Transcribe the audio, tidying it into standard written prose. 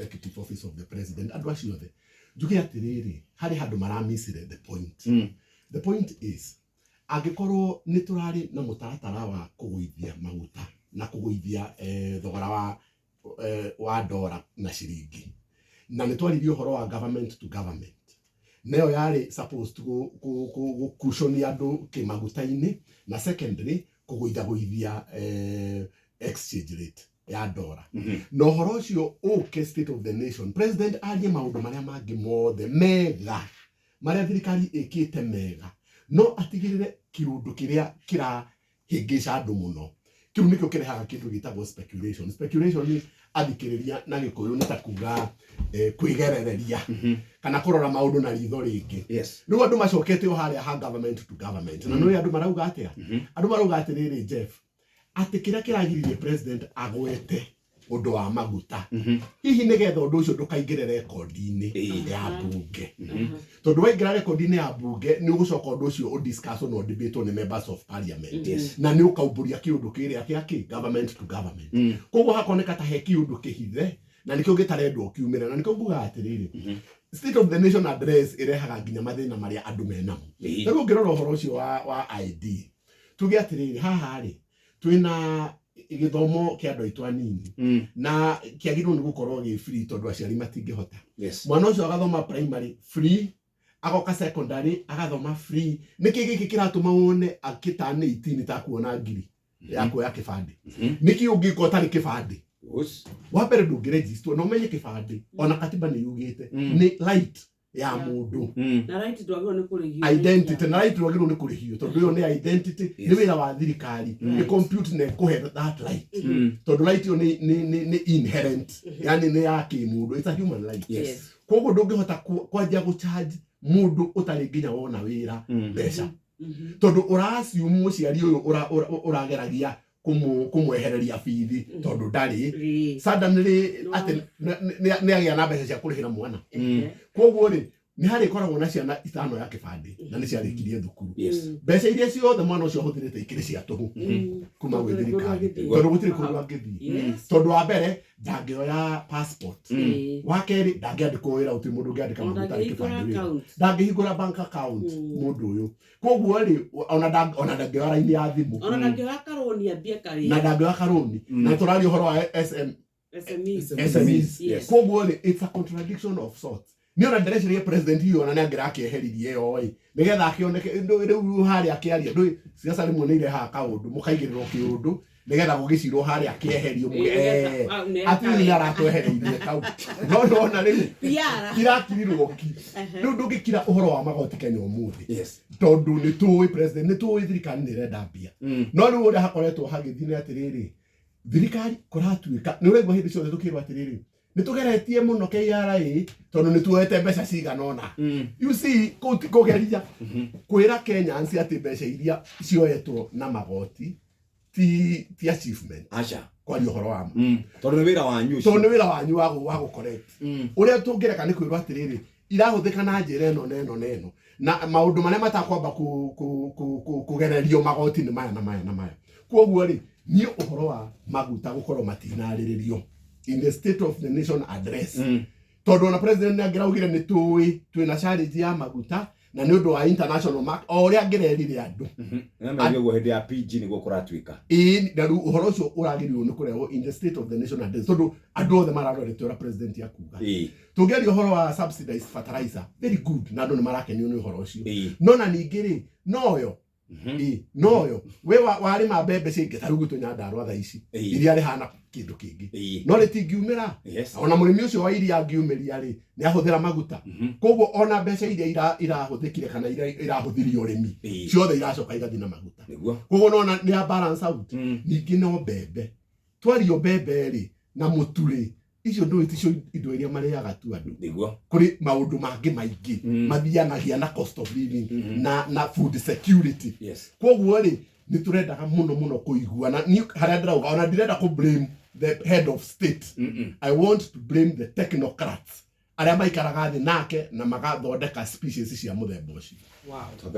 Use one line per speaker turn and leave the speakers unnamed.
executive office of the president andũ acio othe njuge atiriri hari handu maramisire the point. The point is angikorwo ni turari na mutaratara wa kuguithia maguta na kuguithia thogora wa dollar na shilingi na ni twaririo horo wa government to government neo yari supposed to go cushion andu kimaguta-ini na secondary kuguithia exchange rate ya dollar. No horo ucio okay state of the nation president arie maundu maria mangi mothe mega maria thirikari ikite mega no atigirire kirundu kiria kirahingica andu muno kiu nikio kirehaga kindu gitagwo speculation ni athikiriria na gikuyu ni ta kuga kwigerereria kana kurora maundu na ritho ringi riu andu macokete o haria ha government to government na no andu marauga atia andu marauga atiriri Jeff ati kiria kiragiririe president agwete undu wa maguta hihi nigetha undu ucio ndukaingire record-ini ya bunge tondu waingira record-ini ya bunge ni ugucoka undu ucio udiscuss no debate ni members of parliament na ni ukaumburia kiundu kiria kia government to government koguo hakoneka ta he kiundu kihithe na nikio gitarendwo kiumira na nikio nguga atiriri state of the nation address irehaga nginya mathina maria andu menamo riu ngirora uhoro ucio wa ID tuge atiriri haha ri twina igithomo kia andu aitu anini na kiagirwo ni gukorwo gi free tondu aciari matingihota mwana ucio agathoma primary free agoka secondary agathoma free niki giki kiratuma wone akitane 18 ta kuona ngiri yako ya kibandi niki ungiko tari kibandi wapere ndungiregister no menye kibandi ona katiba ni yugite ni right ya mundu
na right ndwagirwo ni kurihio
identity na right ndwagirwo ni kurihio tondu yo ni identity ni wira wa thirikari ni compute na kuhe that right tondu right yo ni inherent yani ni ya kimundu it's a human right koguo ndungihota kwajia gu charge mundu utari nginya wona wira mbeca tondu urasiumu muciari uyu urageragia kumwehereria bithi tondu ndari suddenly ati ni agia na mbeca cia kurihira mwana koguo ri ni hari koragwo na ciana ithano ya kibandi na ni ciarikirie thukuru mbeca iria ciothe mwana ucio huthirite ikiri cia tuhu kuma gwi thirikari tondu gutiri kundu angithi tondu wa mbere ndangioya passport wa keri ndangiandikwo wira uti mundu ngiandika mutari kibandi ndangihingura bank account mundu uyu koguo ri ona ndangioya raini ya thimu
ona ndangioya karoni ambie kari
na ndangioya karoni na turari uhoro wa SMEs koguo ri it's a contradiction of sorts niona ndĩreciria president hiyo ona nĩangira akĩeheririe oi nigetha akĩoneke rĩu harĩa akĩaria ndũĩ siasa rĩmwe nĩ irehaga kaũndũ mũkaigĩrĩrwo kĩũndũ nigetha gũgĩcirwo harĩa akĩeherio ati nĩ aratwehereirie kau no na rĩu kirakirirwo ki rĩu ndũngĩkira ũhoro wa magoti Kenya ũmũthĩ tondu nĩ tũĩ president nĩ tũĩ thirikari nĩ ĩrenda mbia no rĩu ũrĩa hakoretwo hagĩthiĩ nĩ atĩrĩrĩ thirikari kũratuĩka nĩ ũraigua hĩndĩ ciothe tũkĩrwo atĩrĩrĩ nitugeretie muno KRA tondu nituete mbeca cigana ona you see kugeria kwira Kenyans ati mbeca iria cioyetwo na magoti ti achievement kwa uhoro wa
tondu ni wira wanyu
wa correct uria tungireka ni kwirwa atiriri irahuthika na njira eno na maundu maria matakwamba kugererio magoti ni maya na maya koguo ri ni uhoro wa maguta gukorwo matinariririo in the state of the nation address tondu na president ni angiraugire ni twina challenge ya maguta na ni undu wa international mark oria angirerire andu
na ndio hindi ya PG ni gukuratuika
na ru uhoro ucio uragirirwo ni kureho in the state of the nation address tondu andu othe mararorete ora president yakuga tungeri uhoro wa subsidized fertilizer very good na andu ni marakenio ni uhoro ucio no na ningiri noyo noyo we wari mabebe cinge tarugu tunyandarwa tha ici iria rihana kindu kingi no ritingiumira ona murimi ucio wa iria angiumiria ri ni ahuthira maguta koguo ona mbeca iria irahuthikire kana irahuthirio urimi ciothe iracoka igathi na maguta koguo no ni a balance out ningi no bebe twario bebe ri na muturi icio ndo icio indo iria mariaga tu andu kuri maundu mangi maingi mathianagia na cost of living na food security koguo ri ni turendaga muno kuiguana ni haria ndirauga ona ndirenda ku blame the head of state I want to blame the technocrats aria maikaraga thi nake na magathondeka species cia muthemba ucio